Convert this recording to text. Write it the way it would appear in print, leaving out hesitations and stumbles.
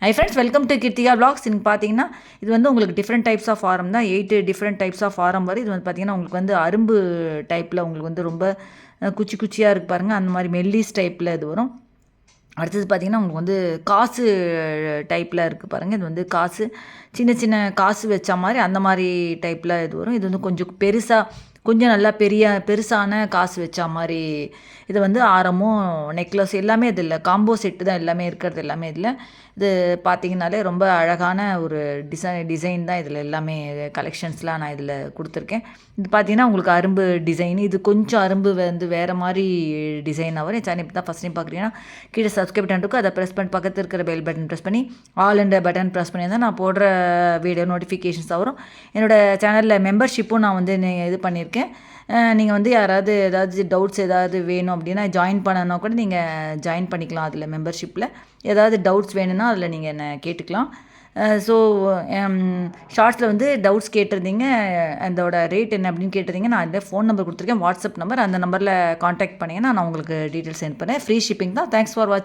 High friends, welcome to Krithika vlogs. இன்னைக்கு பார்த்தீங்கன்னா இது வந்து உங்களுக்கு டிஃப்ரெண்ட் டைப்ஸ் ஆஃப் ஆரம் தான். 8 டிஃப்ரெண்ட் டைப்ஸ் ஆஃப் ஆரம் வரும். இது வந்து பார்த்தீங்கன்னா உங்களுக்கு வந்து அரும்பு டைப்பில் உங்களுக்கு வந்து ரொம்ப குச்சி குச்சியாக இருக்குது பாருங்கள். அந்த மாதிரி மெல்லிஸ் டைப்பில் இது வரும். அடுத்தது பார்த்திங்கன்னா உங்களுக்கு வந்து காசு டைப்பில் இருக்குது பாருங்கள். இது வந்து காசு சின்ன சின்ன காசு வச்ச மாதிரி அந்த மாதிரி டைப்பில் இது வரும். இது வந்து கொஞ்சம் பெருசாக கொஞ்சம் நல்லா பெருசான காசு வச்ச மாதிரி இது வந்து ஆரமும் நெக்லஸ் எல்லாமே இது இல்லை, காம்போ செட்டு தான் எல்லாமே இருக்கிறது எல்லாமே இதில். இது பார்த்திங்கனாலே ரொம்ப அழகான ஒரு டிசைன் தான் இதில் எல்லாமே கலெக்ஷன்ஸ்லாம் நான் இதில் கொடுத்துருக்கேன். இது பார்த்திங்கன்னா உங்களுக்கு அரும்பு டிசைன், இது கொஞ்சம் அரும்பு வந்து வேறு மாதிரி டிசைனாக வரும். சேனல் இப்போ தான் ஃபஸ்ட் டைம் பார்க்குறீங்கன்னா கீழே சப்ஸ்கிரைப் பட்டன் இருக்கும், அதை ப்ரெஸ் பண்ணி பக்கத்தில் இருக்கிற பெல் பட்டன் ப்ரெஸ் பண்ணி ஆல் என்ற பட்டன் ப்ரெஸ் பண்ணி தான் நான் போடுற வீடியோ நோட்டிஃபிகேஷன்ஸ் வரும். என்னோடய சேனலில் மெம்பர்ஷிப்பும் நான் வந்து இது பண்ணியிருக்கேன். நீங்கள் வந்து யாராவது ஏதாவது டவுட்ஸ் ஏதாவது வேணும் அப்படின்னா ஜாயின் பண்ணனா கூட நீங்கள் ஜாயின் பண்ணிக்கலாம். அதில் மெம்பர்ஷிப்பில் ஏதாவது டவுட்ஸ் வேணும்னா அதில் நீங்கள் என்ன கேட்டுக்கலாம். ஸோ ஷார்ட்ஸில் வந்து டவுட்ஸ் கேட்டிருந்தீங்க, அதோட ரேட் என்ன அப்படின்னு கேட்டிருந்தீங்க. நான் அதில் ஃபோன் நம்பர் கொடுத்துருக்கேன், வாட்ஸ்அப் நம்பர். அந்த நம்பரில் காண்டாக்ட் பண்ணிங்கன்னா நான் உங்களுக்கு டீட்டெயில்ஸ் சென்ட் பண்ணேன். ஃப்ரீ ஷிப்பிங் தான். தேங்க்ஸ் ஃபார் வாட்சிங்.